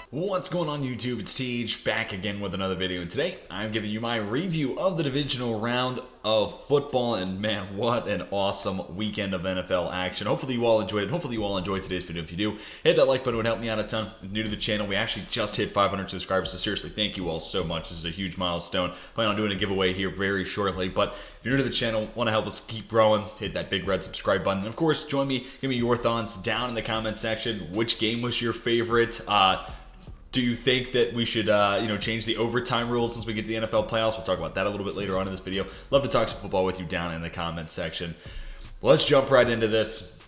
What's going on YouTube? It's Tej back again with another video, and today I'm giving you my review of the divisional round of football, and man, what an awesome weekend of NFL action. Hopefully you all enjoyed it. Hopefully you all enjoyed today's video. If you do, hit that like button. It would help me out a ton. If you're new to the channel, we actually just hit 500 subscribers, so seriously, thank you all so much. This is a huge milestone. Plan on doing a giveaway here very shortly, but if you're new to the channel, want to help us keep growing, hit that big red subscribe button. And of course, join me, give me your thoughts down in the comment section. Which game was your favorite? Do you think that we should, change the overtime rules since we get to the NFL playoffs? We'll talk about that a little bit later on in this video. Love to talk some football with you down in the comment section. Let's jump right into this.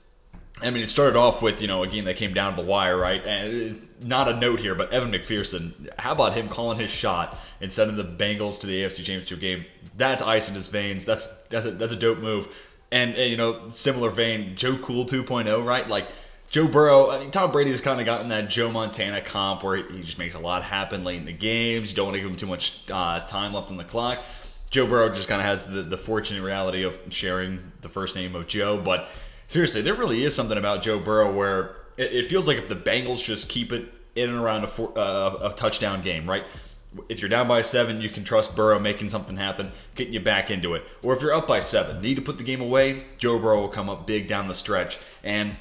I mean, it started off with, a game that came down to the wire, right? And not a note here, but Evan McPherson, how about him calling his shot and sending the Bengals to the AFC Championship game? That's ice in his veins. That's a dope move. And similar vein, Joe Cool 2.0, right? Like, Joe Burrow, I mean, Tom Brady's kind of gotten that Joe Montana comp where he just makes a lot happen late in the games. You don't want to give him too much time left on the clock. Joe Burrow just kind of has the fortunate reality of sharing the first name of Joe. But seriously, there really is something about Joe Burrow where it feels like if the Bengals just keep it in and around a touchdown game, right? If you're down by 7, you can trust Burrow making something happen, getting you back into it. Or if you're up by 7, need to put the game away, Joe Burrow will come up big down the stretch. And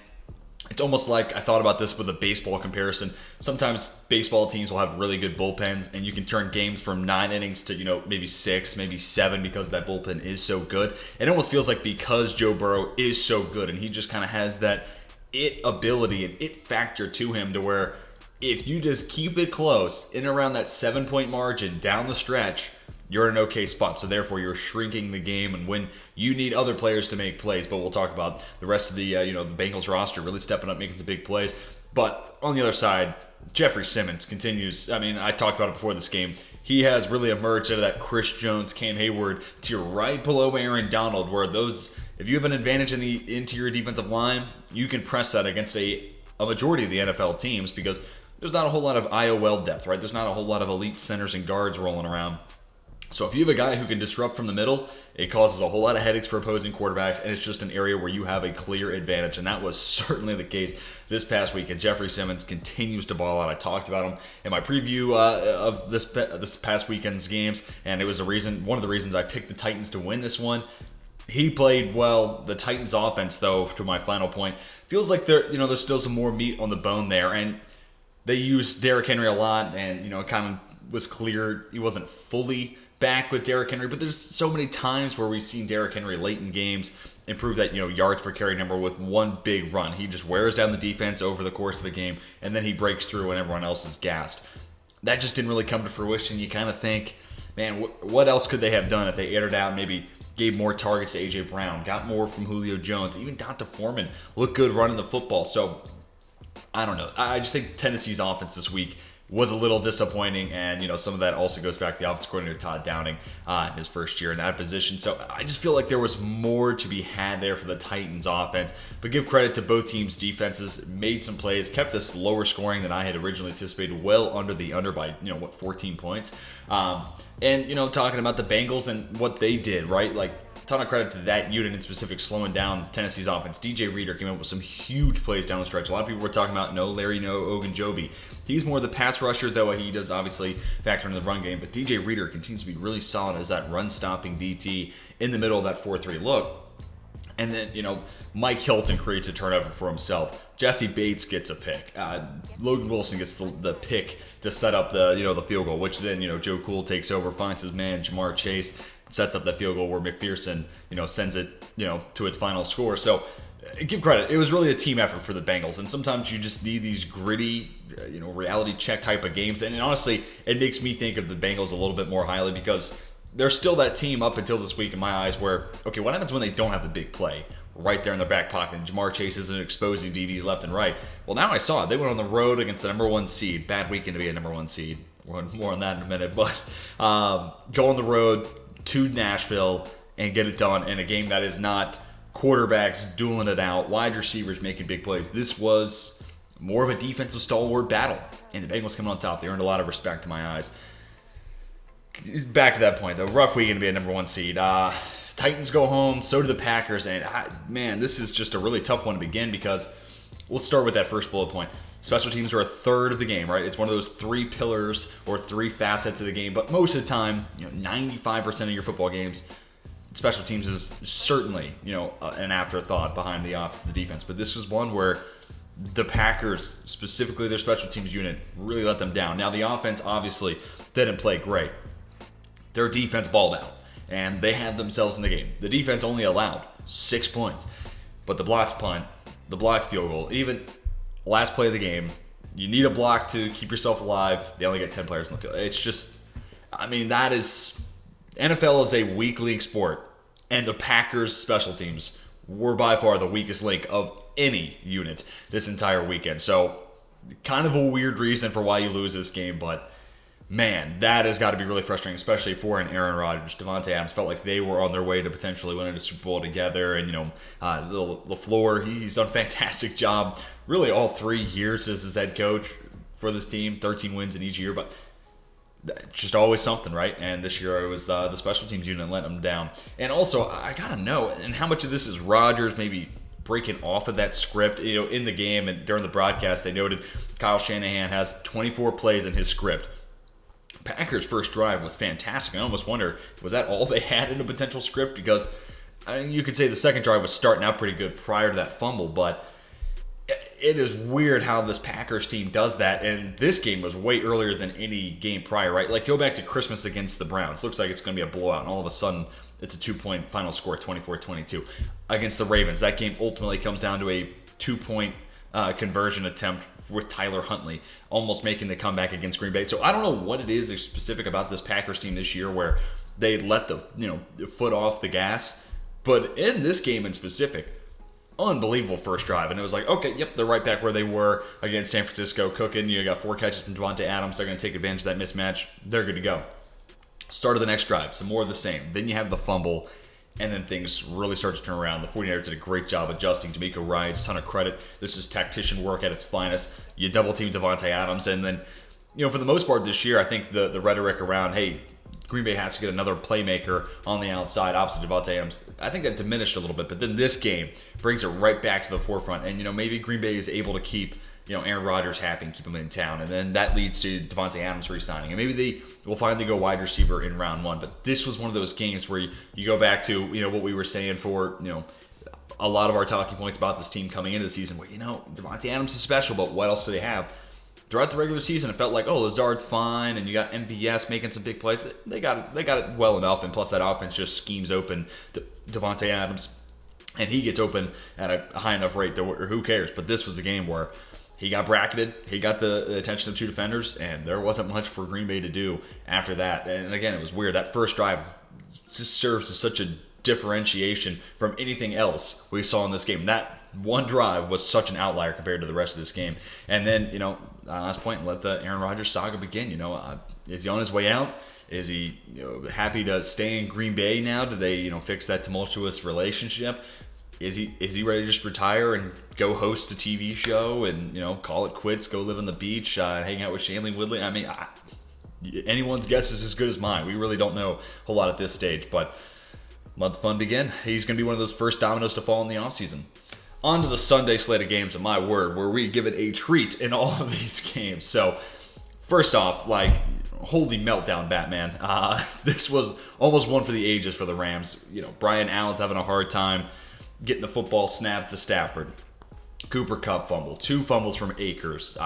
it's almost like I thought about this with a baseball comparison. Sometimes baseball teams will have really good bullpens, and you can turn games from 9 innings to, maybe 6, maybe 7 because that bullpen is so good. It almost feels like because Joe Burrow is so good and he just kind of has that it ability and it factor to him to where if you just keep it close in around that 7-point margin down the stretch, you're in an okay spot. So therefore, you're shrinking the game, and when you need other players to make plays, but we'll talk about the rest of the the Bengals roster really stepping up, making some big plays. But on the other side, Jeffrey Simmons continues. I mean, I talked about it before this game. He has really emerged out of that Chris Jones, Cam Hayward tier right below Aaron Donald, where if you have an advantage in the interior defensive line, you can press that against a majority of the NFL teams because there's not a whole lot of IOL depth, right? There's not a whole lot of elite centers and guards rolling around. So if you have a guy who can disrupt from the middle, it causes a whole lot of headaches for opposing quarterbacks, and it's just an area where you have a clear advantage, and that was certainly the case this past week. And Jeffrey Simmons continues to ball out. I talked about him in my preview of this past weekend's games, and it was one of the reasons I picked the Titans to win this one. He played well. The Titans offense, though, to my final point, feels like there's still some more meat on the bone there, and they used Derrick Henry a lot, and it kind of was clear he wasn't fully back with Derrick Henry, but there's so many times where we've seen Derrick Henry late in games improve that yards per carry number with one big run. He just wears down the defense over the course of a game, and then he breaks through when everyone else is gassed. That just didn't really come to fruition. You kind of think, man, what else could they have done if they aired out, maybe gave more targets to A.J. Brown, got more from Julio Jones, even Donta Foreman looked good running the football. So I don't know. I just think Tennessee's offense this week was a little disappointing, and some of that also goes back to the offense coordinator Todd Downing in his first year in that position. So I just feel like there was more to be had there for the Titans offense, but give credit to both teams' defenses, made some plays, kept this lower scoring than I had originally anticipated, well under by 14 points. And talking about the Bengals and what they did, right? Like, ton of credit to that unit in specific, slowing down Tennessee's offense. DJ Reader came up with some huge plays down the stretch. A lot of people were talking about no Larry, no Ogunjobi. He's more the pass rusher, though he does obviously factor into the run game. But DJ Reader continues to be really solid as that run-stopping DT in the middle of that 4-3 look. And then, Mike Hilton creates a turnover for himself. Jesse Bates gets a pick. Logan Wilson gets the pick to set up the field goal, which then, Joe Cool takes over, finds his man, Jamar Chase, sets up that field goal where McPherson, sends it, to its final score. So give credit. It was really a team effort for the Bengals. And sometimes you just need these gritty, reality check type of games. And honestly, it makes me think of the Bengals a little bit more highly because they're still that team up until this week in my eyes where, okay, what happens when they don't have the big play right there in their back pocket? And Jamar Chase isn't exposing DBs left and right. Well, now I saw it. They went on the road against the number 1 seed. Bad weekend to be a number 1 seed. More on that in a minute. But go on the road to Nashville and get it done in a game that is not quarterbacks dueling it out, wide receivers making big plays. This was more of a defensive stalwart battle, and the Bengals coming on top. They earned a lot of respect to my eyes. Back to that point, though, rough weekend to be a number 1 seed. Titans go home, so do the Packers, and man, this is just a really tough one to begin because let's start with that first bullet point. Special teams are a third of the game, right? It's one of those three pillars or three facets of the game, but most of the time, 95% of your football games, special teams is certainly, an afterthought behind the defense. But this was one where the Packers, specifically their special teams unit, really let them down. Now, the offense obviously didn't play great. Their defense balled out, and they had themselves in the game. The defense only allowed 6 points, but the blocked punt, the blocked field goal, even last play of the game, you need a block to keep yourself alive. They only get 10 players on the field. It's just, that is, NFL is a weak link sport, and the Packers' special teams were by far the weakest link of any unit this entire weekend. So, kind of a weird reason for why you lose this game, but man, that has got to be really frustrating, especially for an Aaron Rodgers. Davante Adams felt like they were on their way to potentially winning a Super Bowl together, and LaFleur, he's done a fantastic job really all 3 years as his head coach for this team, 13 wins in each year, but just always something, right? And this year it was the special teams unit let them down. And also, I gotta know, and how much of this is Rodgers maybe breaking off of that script, in the game and during the broadcast, they noted Kyle Shanahan has 24 plays in his script. Packers' first drive was fantastic. I almost wonder, was that all they had in a potential script? Because you could say the second drive was starting out pretty good prior to that fumble, but it is weird how this Packers team does that, and this game was way earlier than any game prior, right? Like, go back to Christmas against the Browns. Looks like it's going to be a blowout, and all of a sudden, it's a 2-point final score, 24-22. Against the Ravens, that game ultimately comes down to a 2-point conversion attempt with Tyler Huntley, almost making the comeback against Green Bay. So I don't know what it is specific about this Packers team this year where they let the foot off the gas, but in this game in specific, unbelievable first drive. And it was like, okay, yep, they're right back where they were against San Francisco, cooking. You got 4 catches from Davante Adams. They're going to take advantage of that mismatch. They're good to go. Start of the next drive, some more of the same. Then you have the fumble, and then things really start to turn around. The 49ers did a great job adjusting. D'Amico Ryan's ton of credit. This is tactician work at its finest. You double-team Davante Adams, and then, for the most part this year, I think the rhetoric around, hey, Green Bay has to get another playmaker on the outside opposite Davante Adams, I think that diminished a little bit. But then this game brings it right back to the forefront. And, maybe Green Bay is able to keep, Aaron Rodgers happy and keep him in town. And then that leads to Davante Adams re-signing. And maybe they will finally go wide receiver in round 1. But this was one of those games where you go back to, what we were saying for, a lot of our talking points about this team coming into the season where, Davante Adams is special, but what else do they have? Throughout the regular season, it felt like, Lazard's fine, and you got MVS making some big plays. They got it well enough, and plus that offense just schemes open to Davante Adams, and he gets open at a high enough rate or who cares? But this was a game where he got bracketed, he got the attention of 2 defenders, and there wasn't much for Green Bay to do after that. And again, it was weird. That first drive just serves as such a differentiation from anything else we saw in this game. That one drive was such an outlier compared to the rest of this game. And then, last point, let the Aaron Rodgers saga begin. Is he on his way out? Is he happy to stay in Green Bay now? Do they fix that tumultuous relationship? Is he ready to just retire and go host a TV show and call it quits, go live on the beach, hang out with Shailene Woodley? Anyone's guess is as good as mine. We really don't know a whole lot at this stage, but let the fun begin. He's going to be one of those first dominoes to fall in the offseason. On to the Sunday slate of games, and my word, where we give it a treat in all of these games. So, first off, holy meltdown, Batman. This was almost one for the ages for the Rams. Brian Allen's having a hard time getting the football snapped to Stafford. Cooper Kupp fumble. 2 fumbles from Akers.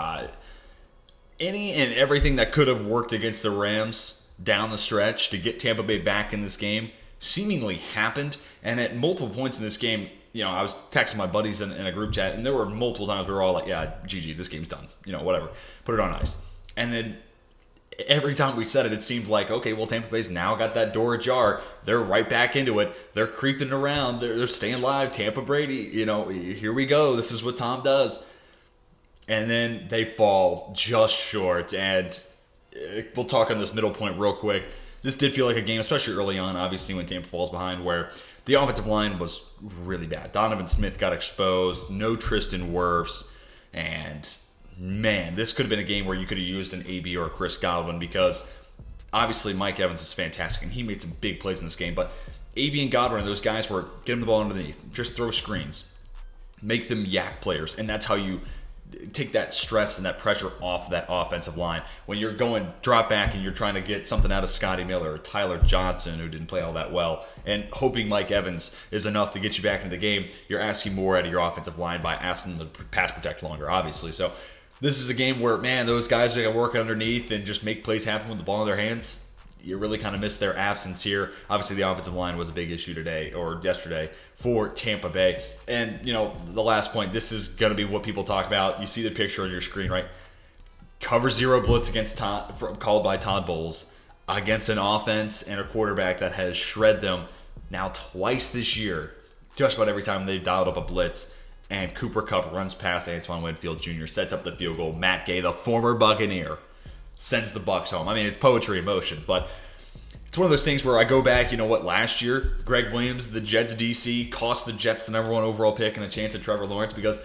Any and everything that could have worked against the Rams down the stretch to get Tampa Bay back in this game seemingly happened. And at multiple points in this game, I was texting my buddies in a group chat, and there were multiple times we were all like, yeah, GG, this game's done. Whatever. Put it on ice. And then every time we said it, it seemed like, okay, well, Tampa Bay's now got that door ajar. They're right back into it. They're creeping around. They're staying live. Tampa Brady, here we go. This is what Tom does. And then they fall just short. And we'll talk on this middle point real quick. This did feel like a game, especially early on, obviously, when Tampa falls behind, where the offensive line was really bad. Donovan Smith got exposed. No Tristan Wirfs. And man, this could have been a game where you could have used an AB or a Chris Godwin, because obviously Mike Evans is fantastic and he made some big plays in this game, but AB and Godwin and those guys were get them the ball underneath, just throw screens, make them yak players, and that's how you take that stress and that pressure off that offensive line. When you're going drop back and you're trying to get something out of Scotty Miller or Tyler Johnson, who didn't play all that well, and hoping Mike Evans is enough to get you back into the game, you're asking more out of your offensive line by asking them to pass protect longer, obviously. So this is a game where, man, those guys are going to work underneath and just make plays happen with the ball in their hands. You really kind of miss their absence here. Obviously, the offensive line was a big issue today or yesterday for Tampa Bay. And, the last point, this is going to be what people talk about. You see the picture on your screen, right? Cover zero blitz against called by Todd Bowles against an offense and a quarterback that has shred them now twice this year. Just about every time they've dialed up a blitz. And Cooper Kupp runs past Antoine Winfield Jr., sets up the field goal. Matt Gay, the former Buccaneer, sends the Bucs home. I mean, it's poetry in motion, but it's one of those things where I go back, last year, Greg Williams, the Jets DC, cost the Jets the #1 overall pick and a chance at Trevor Lawrence because,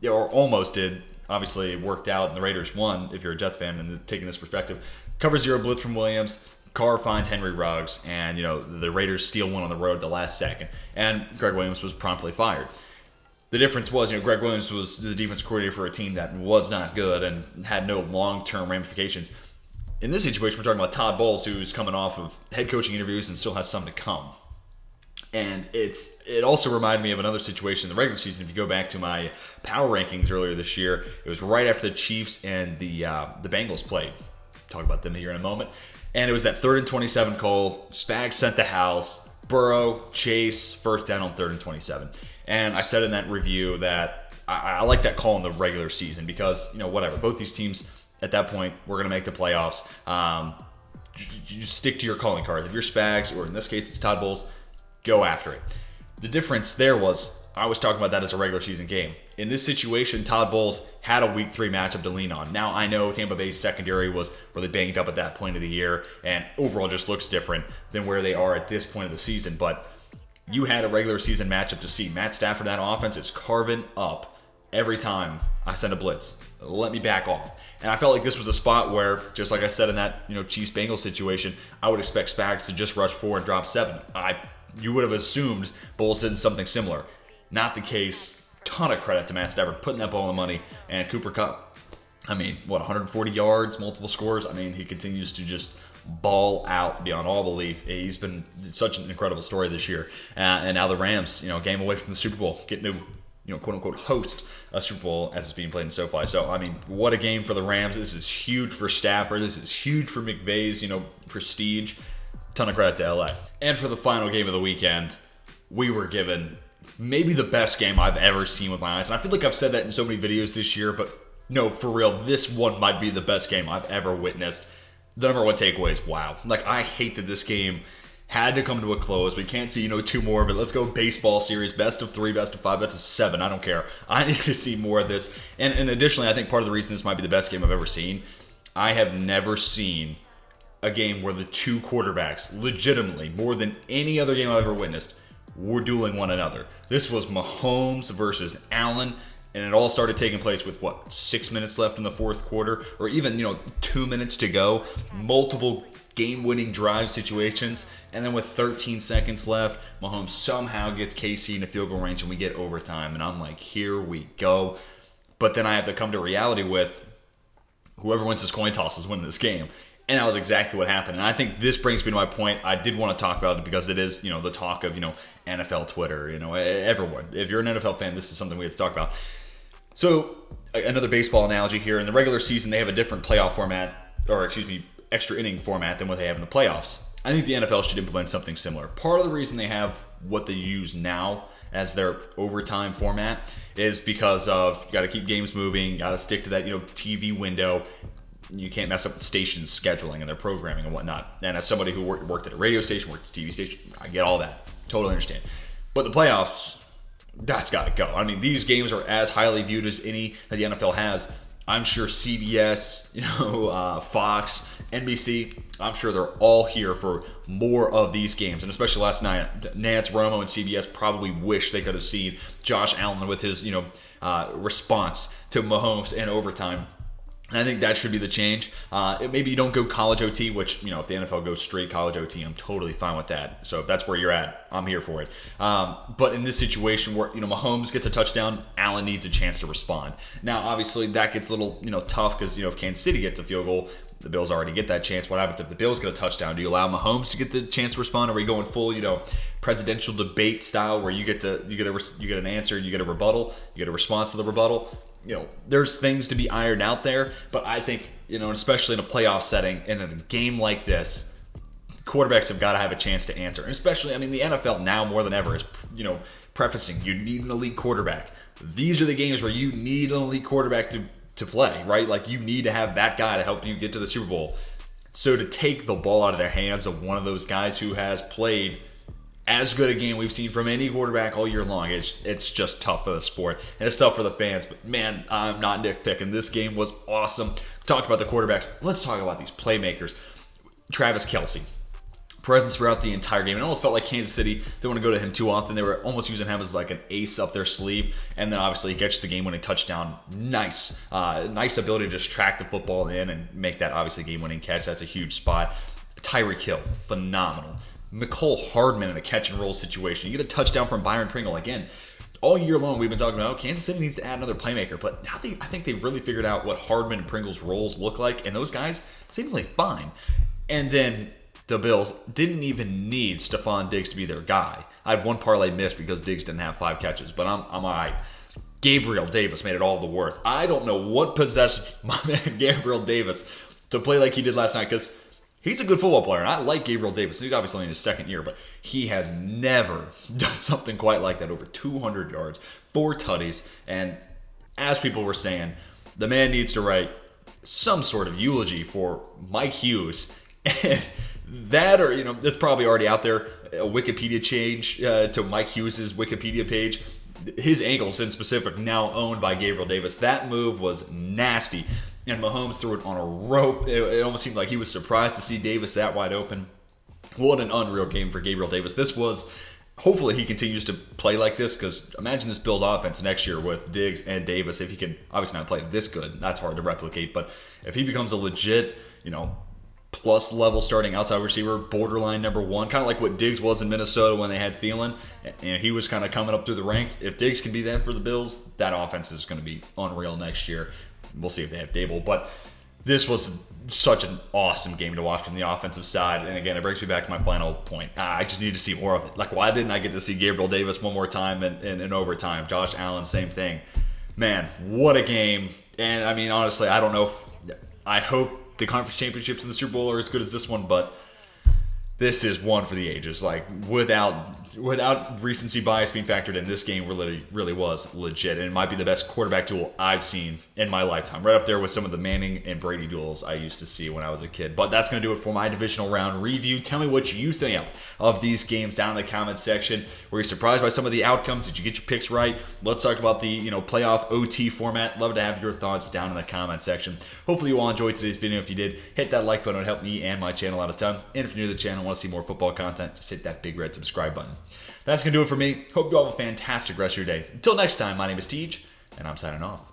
or almost did. Obviously, it worked out, and the Raiders won, if you're a Jets fan and taking this perspective. Cover zero blitz from Williams. Carr finds Henry Ruggs, and, the Raiders steal one on the road at the last second, and Greg Williams was promptly fired. The difference was, Greg Williams was the defense coordinator for a team that was not good and had no long-term ramifications. In this situation, we're talking about Todd Bowles, who's coming off of head coaching interviews and still has some to come. And it also reminded me of another situation in the regular season. If you go back to my power rankings earlier this year, it was right after the Chiefs and the Bengals played. Talk about them here in a moment. And it was that 3rd and 27 call. Spags sent the house. Burrow, Chase, first down on 3rd and 27. And I said in that review that I like that call in the regular season because, whatever. Both these teams at that point were going to make the playoffs. You stick to your calling cards. If you're Spags, or in this case it's Todd Bowles, go after it. The difference there was I was talking about that as a regular season game. In this situation, Todd Bowles had a Week 3 matchup to lean on. Now, I know Tampa Bay's secondary was really banged up at that point of the year and overall just looks different than where they are at this point of the season, but you had a regular season matchup to see. Matt Stafford, that offense is carving up every time I send a blitz. Let me back off. And I felt like this was a spot where, just like I said in that Chiefs-Bengals situation, I would expect Spags to just rush 4 and drop 7. You would have assumed Bowles did something similar. Not the case. Ton of credit to Matt Stafford putting that ball in the money. And Cooper Kupp, 140 yards, multiple scores. He continues to just ball out beyond all belief. He's been such an incredible story this year. And now the Rams, game away from the Super Bowl, getting to, quote-unquote, host a Super Bowl as it's being played in SoFi. So, what a game for the Rams. This is huge for Stafford. This is huge for McVay's, prestige. Ton of credit to LA. And for the final game of the weekend, we were given maybe the best game I've ever seen with my eyes. And I feel like I've said that in so many videos this year, but no, for real, this one might be the best game I've ever witnessed. The #1 takeaway is wow. I hate that this game had to come to a close. We can't see, 2 more of it. Let's go baseball series, best of 3, best of 5, best of 7. I don't care. I need to see more of this. And additionally, I think part of the reason this might be the best game I've ever seen, I have never seen a game where the 2 quarterbacks, legitimately, more than any other game I've ever witnessed, were dueling one another. This was Mahomes versus Allen. And it all started taking place with, 6 minutes left in the fourth quarter? Or even, 2 minutes to go. Multiple game-winning drive situations. And then with 13 seconds left, Mahomes somehow gets KC in a field goal range and we get overtime. And I'm like, here we go. But then I have to come to reality with whoever wins this coin toss is winning this game. And that was exactly what happened. And I think this brings me to my point. I did want to talk about it because it is, the talk of, NFL Twitter, everyone. If you're an NFL fan, this is something we have to talk about. So, another baseball analogy here. In the regular season, they have a different playoff format, extra inning format than what they have in the playoffs. I think the NFL should implement something similar. Part of the reason they have what they use now as their overtime format is because of you got to keep games moving, got to stick to that, TV window. You can't mess up the station's scheduling and their programming and whatnot. And as somebody who worked at a radio station, worked at a TV station, I get all that. Totally understand. But the playoffs, that's got to go. These games are as highly viewed as any that the NFL has. I'm sure CBS, Fox, NBC, I'm sure they're all here for more of these games. And especially last night, Nance, Romo, and CBS probably wish they could have seen Josh Allen with his, response to Mahomes in overtime. And I think that should be the change. Maybe you don't go college OT, which, if the NFL goes straight college OT, I'm totally fine with that. So if that's where you're at, I'm here for it. But in this situation where, Mahomes gets a touchdown, Allen needs a chance to respond. Now, obviously, that gets a little, tough because, if Kansas City gets a field goal, the Bills already get that chance. What happens if the Bills get a touchdown? Do you allow Mahomes to get the chance to respond? Or are we going full, presidential debate style where you get an answer, you get a rebuttal, you get a response to the rebuttal? There's things to be ironed out there, but I think, especially in a playoff setting and in a game like this, quarterbacks have got to have a chance to answer. And especially, the NFL now more than ever is, prefacing, you need an elite quarterback. These are the games where you need an elite quarterback to play, right? Like, you need to have that guy to help you get to the Super Bowl. So to take the ball out of their hands of one of those guys who has played as good a game we've seen from any quarterback all year long, it's just tough for the sport, and it's tough for the fans. But man, I'm not nitpicking. This game was awesome. We talked about the quarterbacks. Let's talk about these playmakers. Travis Kelce, presence throughout the entire game. It almost felt like Kansas City didn't want to go to him too often. They were almost using him as like an ace up their sleeve. And then obviously he catches the game-winning touchdown. Nice ability to just track the football in and make that obviously game-winning catch. That's a huge spot. Tyreek Hill, phenomenal. Mecole Hardman in a catch-and-roll situation. You get a touchdown from Byron Pringle. Again, all year long we've been talking about, Kansas City needs to add another playmaker. But now I think they've really figured out what Hardman and Pringle's roles look like. And those guys seemingly fine. And then the Bills didn't even need Stephon Diggs to be their guy. I had one parlay missed because Diggs didn't have 5 catches, but I'm all right. Gabriel Davis made it all the worth. I don't know what possessed my man Gabriel Davis to play like he did last night, because he's a good football player, and I like Gabriel Davis. He's obviously only in his second year, but he has never done something quite like that. Over 200 yards, 4 tutties, and as people were saying, the man needs to write some sort of eulogy for Mike Hughes. And that, or, it's probably already out there, a Wikipedia change to Mike Hughes' Wikipedia page. His ankles in specific now owned by Gabriel Davis. That move was nasty. And Mahomes threw it on a rope. It almost seemed like he was surprised to see Davis that wide open. What an unreal game for Gabriel Davis. This was, hopefully he continues to play like this, because imagine this Bills offense next year with Diggs and Davis. If he can obviously not play this good, that's hard to replicate. But if he becomes a legit, plus level starting outside receiver, borderline number 1, kind of like what Diggs was in Minnesota when they had Thielen, and he was kind of coming up through the ranks. If Diggs can be that for the Bills, that offense is going to be unreal next year. We'll see if they have Dable, but this was such an awesome game to watch from the offensive side. And again, it brings me back to my final point. I just need to see more of it. Like, why didn't I get to see Gabriel Davis one more time in overtime? Josh Allen, same thing. Man, what a game. And honestly, I don't know I hope the conference championships in the Super Bowl are as good as this one, but this is one for the ages. Like, without recency bias being factored in, this game really was legit, and it might be the best quarterback duel I've seen in my lifetime. Right up there with some of the Manning and Brady duels I used to see when I was a kid. But that's going to do it for my divisional round review. Tell me what you think of these games down in the comments section. Were you surprised by some of the outcomes? Did you get your picks right? Let's talk about the playoff OT format. Love to have your thoughts down in the comment section. Hopefully you all enjoyed today's video. If you did, hit that like button. It would help me and my channel out a ton. And if you're new to the channel and want to see more football content, just hit that big red subscribe button. That's going to do it for me. Hope you all have a fantastic rest of your day. Until next time, my name is Tej, and I'm signing off.